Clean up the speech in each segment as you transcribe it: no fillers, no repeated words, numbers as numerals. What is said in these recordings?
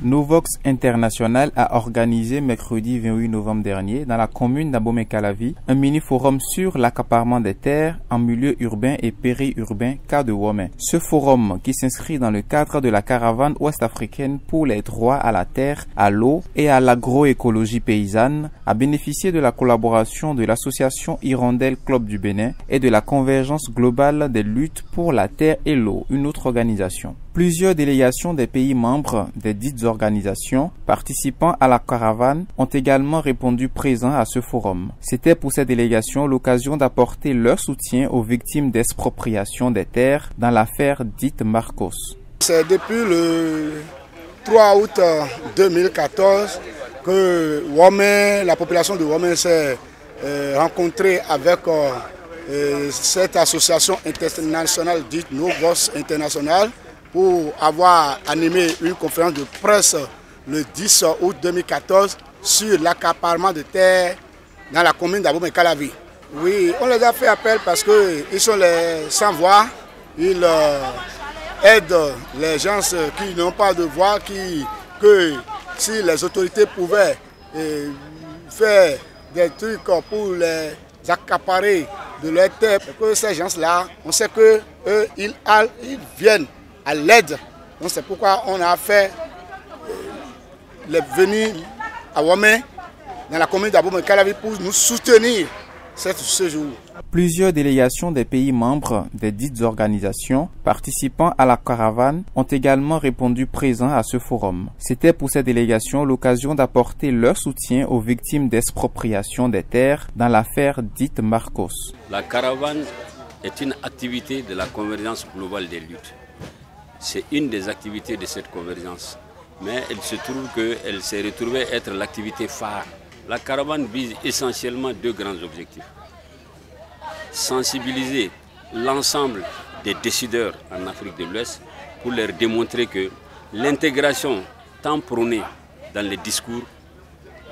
Novox International a organisé mercredi 28 novembre dernier dans la commune d'Abomey-Calavi un mini-forum sur l'accaparement des terres en milieu urbain et périurbain cas de Womey. Ce forum, qui s'inscrit dans le cadre de la caravane ouest-africaine pour les droits à la terre, à l'eau et à l'agroécologie paysanne, a bénéficié de la collaboration de l'association Hirondelle Club du Bénin et de la Convergence globale des luttes pour la terre et l'eau, une autre organisation. Plusieurs délégations des pays membres des dites organisations participant à la caravane ont également répondu présents à ce forum. C'était pour ces délégations l'occasion d'apporter leur soutien aux victimes d'expropriation des terres dans l'affaire dite Marcos. C'est depuis le 3 août 2014 que Womey, la population de Womey s'est rencontrée avec cette association internationale dite Novox International pour avoir animé une conférence de presse le 10 août 2014 sur l'accaparement de terres dans la commune d'Abomey-Calavi. Oui, on les a fait appel parce qu'ils sont les sans-voix, ils aident les gens qui n'ont pas de voix, que si les autorités pouvaient faire des trucs pour les accaparer de leurs terres, que ces gens-là, on sait qu'ils viennent à l'aide. Donc c'est pourquoi on a fait venir à Womey, dans la commune d'Abomey-Calavi, pour nous soutenir ce jour. Plusieurs délégations des pays membres des dites organisations participant à la caravane ont également répondu présents à ce forum. C'était pour ces délégations l'occasion d'apporter leur soutien aux victimes d'expropriation des terres dans l'affaire dite Marcos. La caravane est une activité de la Convergence globale des luttes. C'est une des activités de cette convergence. Mais il se trouve qu'elle s'est retrouvée être l'activité phare. La caravane vise essentiellement deux grands objectifs. Sensibiliser l'ensemble des décideurs en Afrique de l'Ouest pour leur démontrer que l'intégration tant prônée dans les discours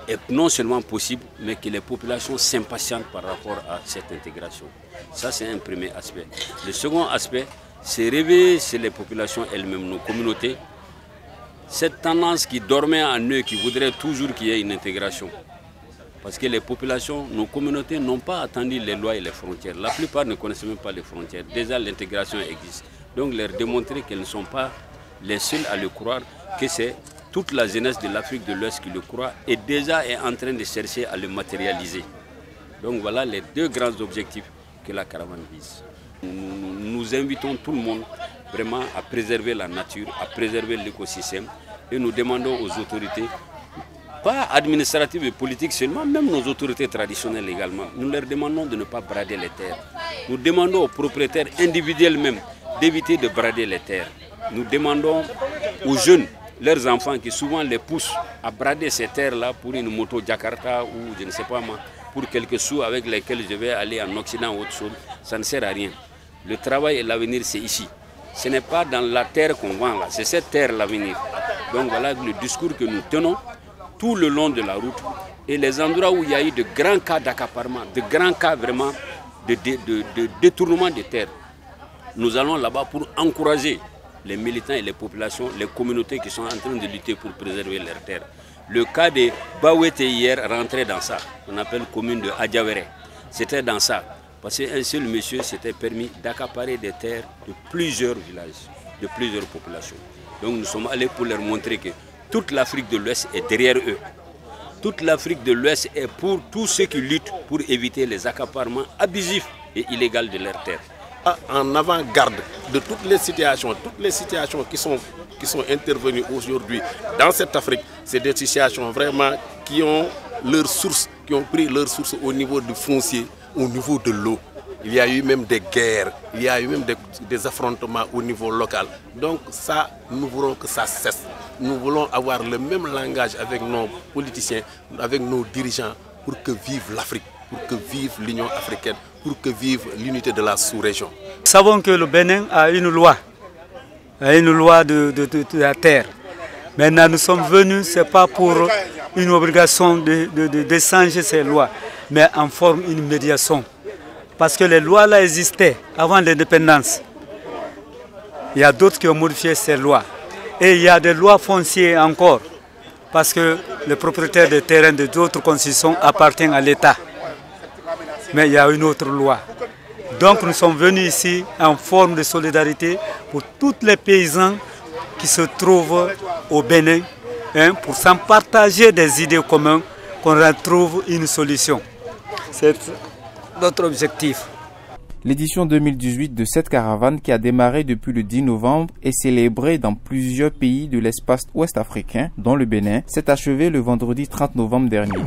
est non seulement possible, mais que les populations s'impatientent par rapport à cette intégration. Ça, c'est un premier aspect. Le second aspect, c'est réveiller chez les populations elles-mêmes, nos communautés, cette tendance qui dormait en eux, qui voudrait toujours qu'il y ait une intégration. Parce que les populations, nos communautés n'ont pas attendu les lois et les frontières. La plupart ne connaissent même pas les frontières. Déjà, l'intégration existe. Donc, leur démontrer qu'elles ne sont pas les seules à le croire, que c'est toute la jeunesse de l'Afrique de l'Ouest qui le croit et déjà est en train de chercher à le matérialiser. Donc, voilà les deux grands objectifs que la caravane vise. Nous invitons tout le monde vraiment à préserver la nature, à préserver l'écosystème et nous demandons aux autorités, pas administratives et politiques seulement, même nos autorités traditionnelles également, nous leur demandons de ne pas brader les terres. Nous demandons aux propriétaires individuels même d'éviter de brader les terres. Nous demandons aux jeunes, leurs enfants qui souvent les poussent à brader ces terres-là pour une moto Jakarta ou je ne sais pas moi, pour quelques sous avec lesquels je vais aller en Occident ou autre chose, ça ne sert à rien. Le travail et l'avenir, c'est ici. Ce n'est pas dans la terre qu'on vend là, c'est cette terre l'avenir. Donc voilà le discours que nous tenons tout le long de la route et les endroits où il y a eu de grands cas d'accaparement, de grands cas vraiment de détournement des terres. Nous allons là-bas pour encourager les militants et les populations, les communautés qui sont en train de lutter pour préserver leurs terres. Le cas de Bawete hier rentrait dans ça, on appelle commune de Adjawere. C'était dans ça, parce qu'un seul monsieur s'était permis d'accaparer des terres de plusieurs villages, de plusieurs populations. Donc nous sommes allés pour leur montrer que toute l'Afrique de l'Ouest est derrière eux. Toute l'Afrique de l'Ouest est pour tous ceux qui luttent pour éviter les accaparements abusifs et illégaux de leurs terres. En avant-garde de toutes les situations qui sont intervenues aujourd'hui dans cette Afrique, c'est des situations vraiment qui ont leur source, qui ont pris leur source au niveau du foncier, au niveau de l'eau. Il y a eu même des guerres, il y a eu même des affrontements au niveau local. Donc ça, nous voulons que ça cesse. Nous voulons avoir le même langage avec nos politiciens, avec nos dirigeants, pour que vive l'Afrique, pour que vive l'Union africaine, pour que vive l'unité de la sous-région. Nous savons que le Bénin a une loi de la terre. Maintenant, nous sommes venus, ce n'est pas pour une obligation d'échanger ces lois, mais en forme d'une médiation. Parce que les lois là existaient avant l'indépendance. Il y a d'autres qui ont modifié ces lois. Et il y a des lois foncières encore, parce que les propriétaires des terrains de d'autres concessions appartiennent à l'État. Mais il y a une autre loi. Donc nous sommes venus ici en forme de solidarité pour tous les paysans qui se trouvent au Bénin, pour s'en partager des idées communes, qu'on retrouve une solution. C'est notre objectif. L'édition 2018 de cette caravane, qui a démarré depuis le 10 novembre et célébrée dans plusieurs pays de l'espace ouest africain, dont le Bénin, s'est achevée le vendredi 30 novembre dernier.